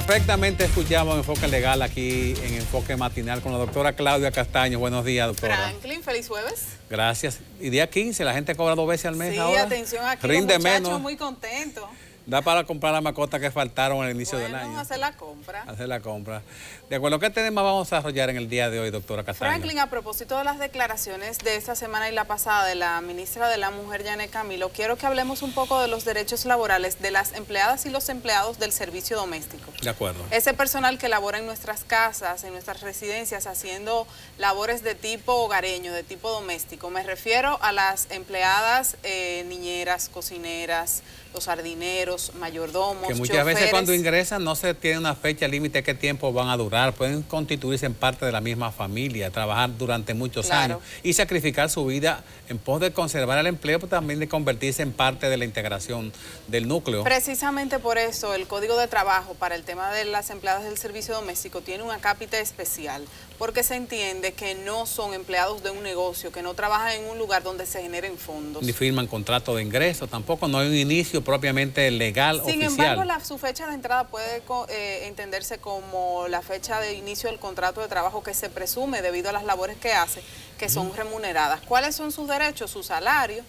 Perfectamente escuchamos Enfoque Legal aquí en Enfoque Matinal con la doctora Claudia Castaño. Buenos días, doctora. Franklin, feliz jueves. Gracias. Y día 15, la gente cobra 2 veces al mes ahora. Sí, atención aquí, rinde los muchachos menos. muy contentos. Da para comprar las mascotas que faltaron al inicio del año. Hacer la compra. Hacer la compra. De acuerdo, ¿qué tema vamos a desarrollar en el día de hoy, doctora Castaño? Franklin, a propósito de las declaraciones de esta semana y la pasada de la ministra de la Mujer, Yanet Camilo, quiero que hablemos un poco de los derechos laborales de las empleadas y los empleados del servicio doméstico. De acuerdo. Ese personal que labora en nuestras casas, en nuestras residencias, haciendo labores de tipo hogareño, de tipo doméstico. Me refiero a las empleadas niñeras, cocineras, los jardineros, mayordomos, que muchas choferes. veces cuando ingresan no se tiene una fecha límite qué tiempo van a durar, pueden constituirse en parte de la misma familia, trabajar durante muchos años y sacrificar su vida en pos de conservar el empleo, pero también de convertirse en parte de la integración del núcleo. Precisamente por eso el Código de Trabajo para el tema de las empleadas del servicio doméstico tiene un acápite especial, porque se entiende que no son empleados de un negocio, que no trabajan en un lugar donde se generen fondos. Ni firman contrato de ingreso, tampoco no hay un inicio propiamente legal Sin oficial. embargo, su fecha de entrada puede entenderse como la fecha de inicio del contrato de trabajo que se presume debido a las labores que hace, que son remuneradas. ¿Cuáles son sus derechos? Su salario.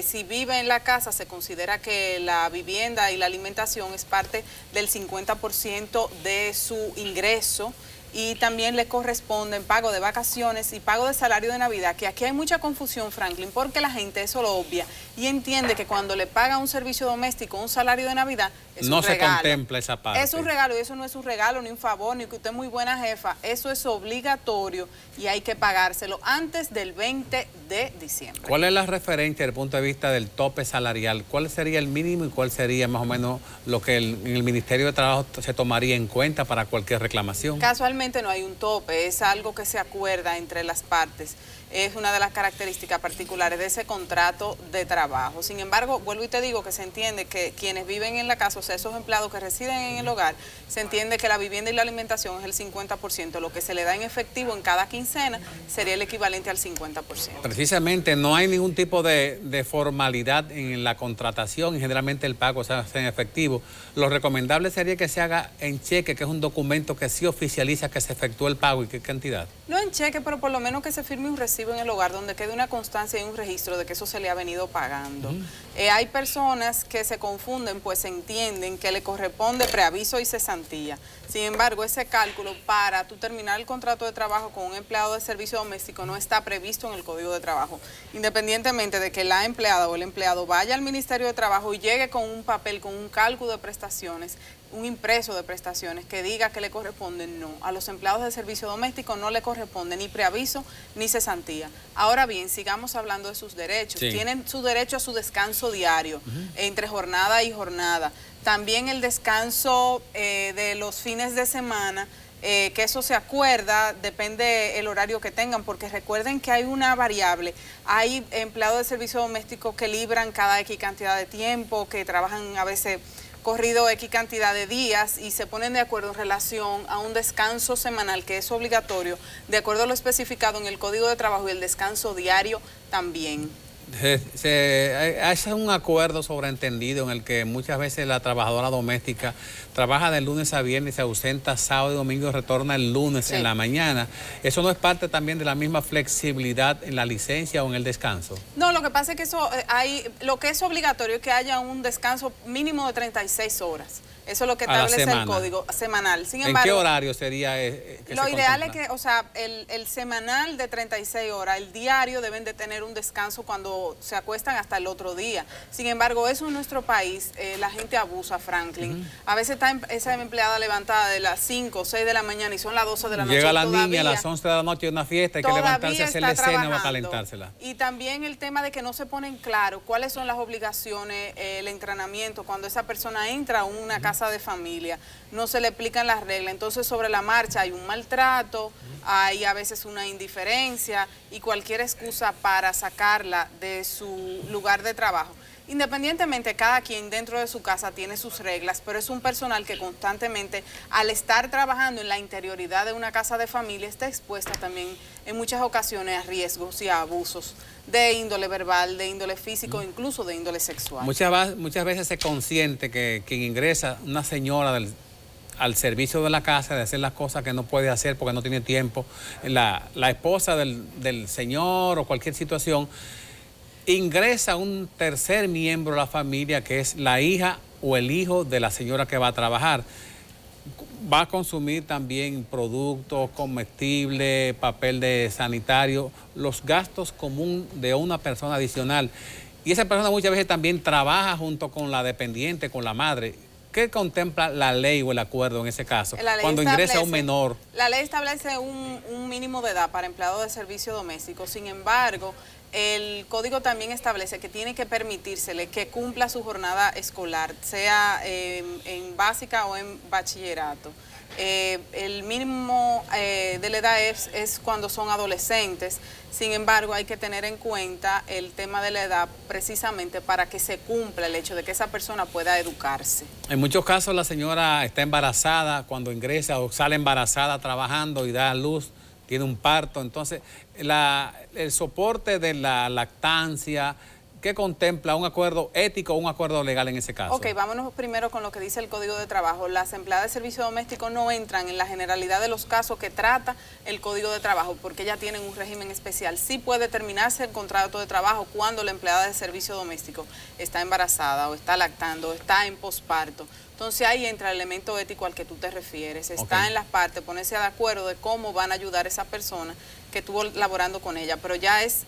Si vive en la casa, se considera que la vivienda y la alimentación es parte del 50% de su ingreso. Y también le corresponden pago de vacaciones y pago de salario de Navidad, que aquí hay mucha confusión, Franklin, porque la gente eso lo obvia y entiende que cuando le paga un servicio doméstico, un salario de Navidad, es un regalo. No se contempla esa parte. Es un regalo y eso no es un regalo, ni un favor, ni que usted es muy buena jefa. Eso es obligatorio y hay que pagárselo antes del 20 de diciembre. ¿Cuál es la referencia desde el punto de vista del tope salarial? ¿Cuál sería el mínimo y cuál sería más o menos lo que en el Ministerio de Trabajo se tomaría en cuenta para cualquier reclamación? Casualmente no hay un tope, es algo que se acuerda entre las partes. Es una de las características particulares de ese contrato de trabajo. Sin embargo, vuelvo y te digo que se entiende que quienes viven en la casa, o sea, esos empleados que residen en el hogar, se entiende que la vivienda y la alimentación es el 50%. Lo que se le da en efectivo en cada quincena sería el equivalente al 50%. Precisamente no hay ningún tipo de formalidad en la contratación y generalmente el pago se hace en efectivo. Lo recomendable sería que se haga en cheque, que es un documento que sí oficializa que se efectuó el pago y qué cantidad. No en cheque, pero por lo menos que se firme un recibo en el hogar donde quede una constancia y un registro de que eso se le ha venido pagando. Hay personas que se confunden, pues entienden que le corresponde preaviso y cesantía. Sin embargo, ese cálculo para tú terminar el contrato de trabajo con un empleado de servicio doméstico no está previsto en el Código de Trabajo. Independientemente de que la empleada o el empleado vaya al Ministerio de Trabajo y llegue con un papel, con un cálculo de prestaciones, un impreso de prestaciones que diga que le corresponden, no. A los empleados de servicio doméstico no le corresponde ni preaviso ni cesantía. Ahora bien, sigamos hablando de sus derechos. Sí. Tienen su derecho a su descanso diario, entre jornada y jornada. También el descanso de los fines de semana, que eso se acuerda, depende el horario que tengan, porque recuerden que hay una variable. Hay empleados de servicio doméstico que libran cada X cantidad de tiempo, que trabajan a veces corrido X cantidad de días y se ponen de acuerdo en relación a un descanso semanal que es obligatorio, de acuerdo a lo especificado en el Código de Trabajo, y el descanso diario también. Es un acuerdo sobreentendido en el que muchas veces la trabajadora doméstica trabaja de lunes a viernes, se ausenta sábado y domingo y retorna el lunes en la mañana. ¿Eso no es parte también de la misma flexibilidad en la licencia o en el descanso? No, lo que pasa es que eso lo que es obligatorio es que haya un descanso mínimo de 36 horas. Eso es lo que establece el código semanal. Sin embargo, ¿en qué horario sería lo ideal es que, o sea, el semanal de 36 horas, el diario deben de tener un descanso cuando se acuestan hasta el otro día. Sin embargo, eso en nuestro país, la gente abusa, Franklin. A veces está esa empleada levantada de las 5 o 6 de la mañana y son las 12 de la noche. Llega la niña a las 11 de la noche de una fiesta, hay que levantarse a hacerle cena o a calentársela. Y también el tema de que no se ponen claro cuáles son las obligaciones, el entrenamiento, cuando esa persona entra a una casa de familia, no se le explican las reglas, entonces sobre la marcha hay un maltrato, hay a veces una indiferencia y cualquier excusa para sacarla de su lugar de trabajo. Independientemente, cada quien dentro de su casa tiene sus reglas, pero es un personal que constantemente, al estar trabajando en la interioridad de una casa de familia, está expuesta también en muchas ocasiones a riesgos y a abusos de índole verbal, de índole físico, incluso de índole sexual. Muchas veces se consiente que quien ingresa, una señora al servicio de la casa, de hacer las cosas que no puede hacer porque no tiene tiempo, la esposa del señor o cualquier situación, ingresa un tercer miembro de la familia que es la hija o el hijo de la señora que va a trabajar. Va a consumir también productos comestibles, papel de sanitario, los gastos comunes de una persona adicional. Y esa persona muchas veces también trabaja junto con la dependiente, con la madre. ¿Qué contempla la ley o el acuerdo en ese caso? Cuando ingresa un menor. La ley establece un mínimo de edad para empleados de servicio doméstico. Sin embargo, el código también establece que tiene que permitírsele que cumpla su jornada escolar, sea en básica o en bachillerato. El mínimo de la edad es cuando son adolescentes. Sin embargo, hay que tener en cuenta el tema de la edad precisamente para que se cumpla el hecho de que esa persona pueda educarse. En muchos casos la señora está embarazada cuando ingresa o sale embarazada trabajando y da a luz, tiene un parto. Entonces, el soporte de la lactancia, ¿qué contempla un acuerdo ético o un acuerdo legal en ese caso? Ok, vámonos primero con lo que dice el Código de Trabajo. Las empleadas de servicio doméstico no entran en la generalidad de los casos que trata el Código de Trabajo porque ellas tienen un régimen especial. Sí puede terminarse el contrato de trabajo cuando la empleada de servicio doméstico está embarazada o está lactando o está en posparto. Entonces ahí entra el elemento ético al que tú te refieres. Está en las partes, ponerse de acuerdo de cómo van a ayudar a esa persona que estuvo laborando con ella, pero ya es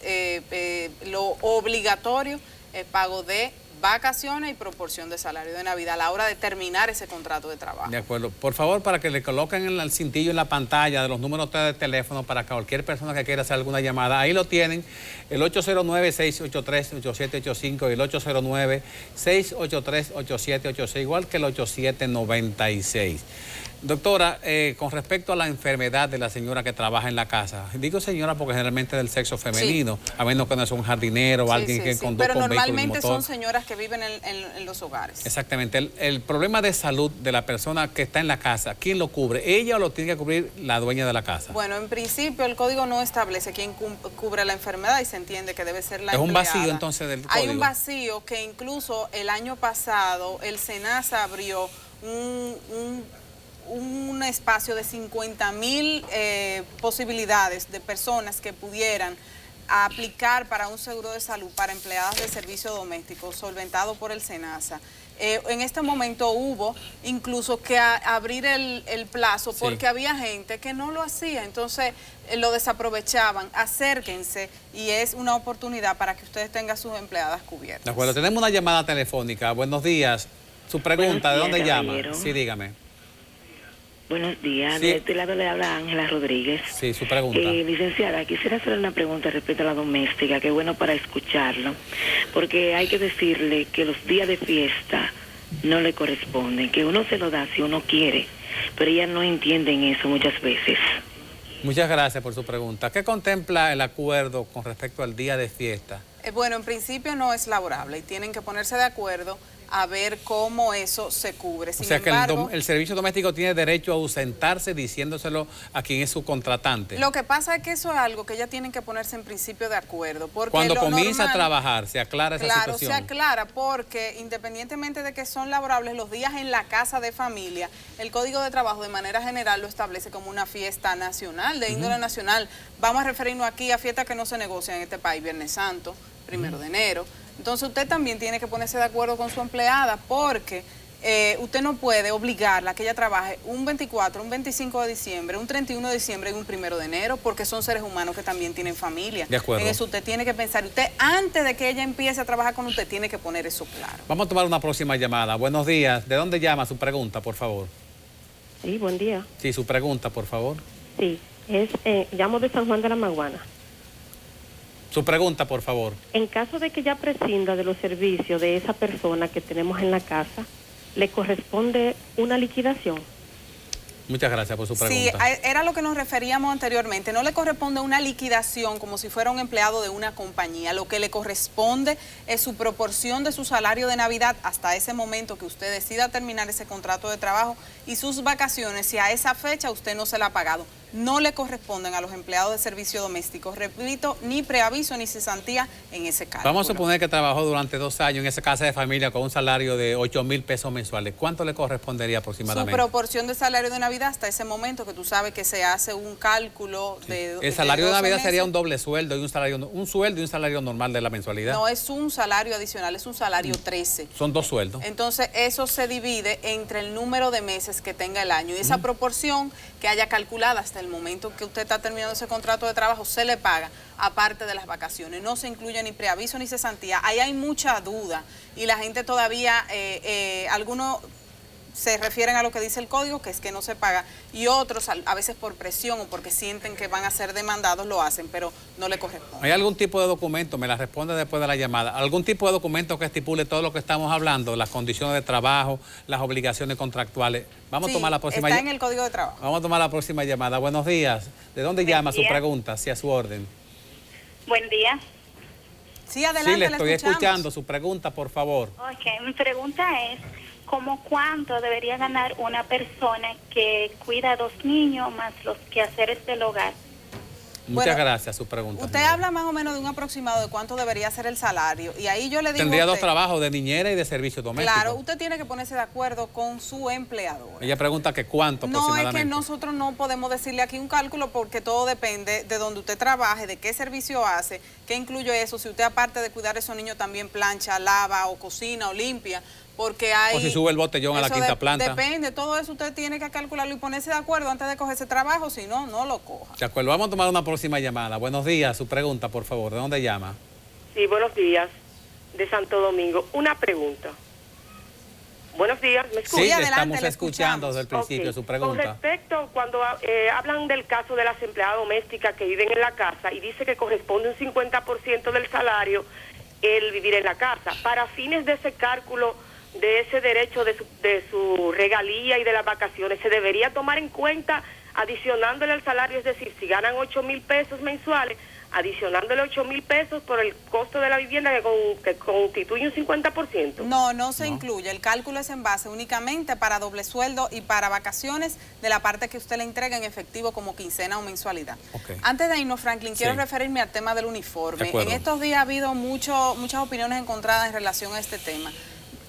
lo obligatorio el pago de vacaciones y proporción de salario de Navidad a la hora de terminar ese contrato de trabajo. De acuerdo. Por favor, para que le coloquen el cintillo en la pantalla de los números de teléfono para cualquier persona que quiera hacer alguna llamada. Ahí lo tienen, el 809-683-8785 y el 809-683-8786, igual que el 8796. Doctora, con respecto a la enfermedad de la señora que trabaja en la casa, digo señora porque generalmente es del sexo femenino, sí, a menos que no es un jardinero o alguien que conduzca pero un vehículo normalmente motor. Son señoras que viven en los hogares. Exactamente. El problema de salud de la persona que está en la casa, ¿quién lo cubre? ¿Ella o lo tiene que cubrir la dueña de la casa? Bueno, en principio el código no establece quién cubre la enfermedad y se entiende que debe ser la empleada. Es un vacío entonces del código. Hay un vacío que incluso el año pasado el SENASA abrió un espacio de 50,000 posibilidades de personas que pudieran aplicar para un seguro de salud para empleadas de servicio doméstico solventado por el SENASA. En este momento hubo incluso que abrir el plazo porque había gente que no lo hacía, entonces lo desaprovechaban. Acérquense y es una oportunidad para que ustedes tengan sus empleadas cubiertas. De acuerdo, tenemos una llamada telefónica. Buenos días. Su pregunta, ¿de dónde llama? Sí, dígame. Buenos días, sí. De este lado le habla Ángela Rodríguez. Sí, su pregunta. Licenciada, quisiera hacerle una pregunta respecto a la doméstica, que es bueno para escucharlo, porque hay que decirle que los días de fiesta no le corresponden, que uno se lo da si uno quiere, pero ellas no entienden eso muchas veces. Muchas gracias por su pregunta. ¿Qué contempla el acuerdo con respecto al día de fiesta? Bueno, en principio no es laborable y tienen que ponerse de acuerdo a ver cómo eso se cubre. Sin embargo, que el servicio doméstico tiene derecho a ausentarse diciéndoselo a quien es su contratante. Lo que pasa es que eso es algo que ellas tienen que ponerse en principio de acuerdo. Porque cuando comienza a trabajar, se aclara esa situación. Claro, se aclara porque independientemente de que son laborables los días en la casa de familia, el Código de Trabajo de manera general lo establece como una fiesta nacional, de índole nacional. Vamos a referirnos aquí a fiestas que no se negocian en este país, Viernes Santo, 1 de enero. Entonces usted también tiene que ponerse de acuerdo con su empleada porque usted no puede obligarla a que ella trabaje un 24, un 25 de diciembre, un 31 de diciembre y un 1 de enero porque son seres humanos que también tienen familia. De acuerdo. En eso usted tiene que pensar. Usted antes de que ella empiece a trabajar con usted tiene que poner eso claro. Vamos a tomar una próxima llamada. Buenos días. ¿De dónde llama su pregunta, por favor? Sí, buen día. Sí, su pregunta, por favor. Sí, llamo de San Juan de la Maguana. Su pregunta, por favor. En caso de que ella prescinda de los servicios de esa persona que tenemos en la casa, ¿le corresponde una liquidación? Muchas gracias por su pregunta. Sí, era lo que nos referíamos anteriormente. No le corresponde una liquidación como si fuera un empleado de una compañía. Lo que le corresponde es su proporción de su salario de Navidad hasta ese momento que usted decida terminar ese contrato de trabajo y sus vacaciones, si a esa fecha usted no se la ha pagado. no le corresponden a los empleados de servicio doméstico, repito, ni preaviso ni cesantía en ese caso. Vamos a suponer que trabajó durante 2 años en esa casa de familia con un salario de 8,000 pesos mensuales. ¿Cuánto le correspondería aproximadamente? Su proporción de salario de Navidad hasta ese momento, que tú sabes que se hace un cálculo de... El salario de Navidad meses. sería un doble sueldo y un sueldo y un salario normal de la mensualidad. No, es un salario adicional, es un salario 13. Son 2 sueldos. Entonces, eso se divide entre el número de meses que tenga el año. Y esa proporción que haya calculada hasta el momento que usted está terminando ese contrato de trabajo, se le paga, aparte de las vacaciones. No se incluye ni preaviso ni cesantía. Ahí hay mucha duda y la gente todavía, algunos se refieren a lo que dice el código, que es que no se paga, y otros a veces por presión o porque sienten que van a ser demandados lo hacen, pero no le corresponde. ¿Hay algún tipo de documento, me la responde después de la llamada, algún tipo de documento que estipule todo lo que estamos hablando, las condiciones de trabajo, las obligaciones contractuales? Vamos a tomar la próxima está en el código de trabajo. Vamos a tomar la próxima llamada. Buenos días. ¿De dónde llama su pregunta? Sí, a su orden. Buen día. Sí, adelante, sí, le estoy escuchamos. Escuchando su pregunta, por favor. Ok, mi pregunta es, ¿cómo cuánto debería ganar una persona que cuida a 2 niños más los quehaceres del hogar? Muchas gracias, su pregunta. Usted habla más o menos de un aproximado de cuánto debería ser el salario, y ahí yo le digo... Tendría 2 trabajos, de niñera y de servicio doméstico. Claro, usted tiene que ponerse de acuerdo con su empleador. Ella pregunta que cuánto aproximadamente. No, es que nosotros no podemos decirle aquí un cálculo porque todo depende de donde usted trabaje, de qué servicio hace, qué incluye eso, si usted aparte de cuidar a esos niños también plancha, lava o cocina o limpia, porque hay... O si sube el botellón a la quinta planta. Depende, todo eso usted tiene que calcularlo y ponerse de acuerdo antes de coger ese trabajo, si no, no lo coja. De acuerdo, vamos a tomar una próxima llamada. Buenos días, su pregunta, por favor. ¿De dónde llama? Sí, buenos días, de Santo Domingo. Una pregunta. Buenos días, ¿me escuchan? Sí, le adelante, estamos le escuchando desde el principio, Ok. su pregunta. Con respecto, cuando hablan del caso de las empleadas domésticas que viven en la casa y dice que corresponde un 50% del salario el vivir en la casa, para fines de ese cálculo de ese derecho de su regalía y de las vacaciones, ¿se debería tomar en cuenta adicionándole al salario? Es decir, si ganan 8,000 pesos mensuales, adicionándole 8,000 pesos por el costo de la vivienda que constituye un 50%. No, no se incluye. El cálculo es en base únicamente para doble sueldo y para vacaciones de la parte que usted le entrega en efectivo como quincena o mensualidad. Okay. Antes de irnos, Franklin, quiero Sí. referirme al tema del uniforme. De acuerdo. En estos días ha habido muchas opiniones encontradas en relación a este tema.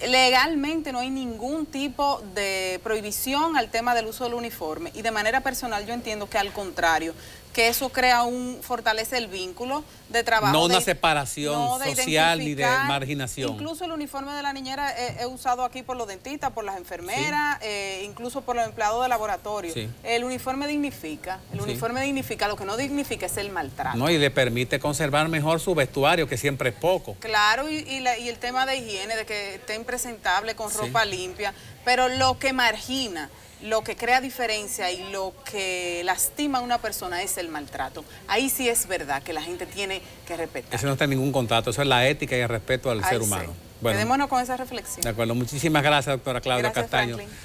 Legalmente no hay ningún tipo de prohibición al tema del uso del uniforme, y de manera personal yo entiendo que al contrario, que eso fortalece el vínculo de trabajo. No una separación de social ni de identificar. marginación. Incluso el uniforme de la niñera es usado aquí por los dentistas, por las enfermeras, incluso por los empleados de laboratorio. Sí. El uniforme dignifica, lo que no dignifica es el maltrato. No, y le permite conservar mejor su vestuario, que siempre es poco. Claro, y el tema de higiene, de que estén presentables con ropa limpia, pero lo que margina, lo que crea diferencia y lo que lastima a una persona es el maltrato. Ahí sí es verdad que la gente tiene que respetar. Eso no está en ningún contrato, eso es la ética y el respeto al ser humano. Quedémonos con esa reflexión. De acuerdo, muchísimas gracias, doctora Claudia Gracias, Castaño. Franklin.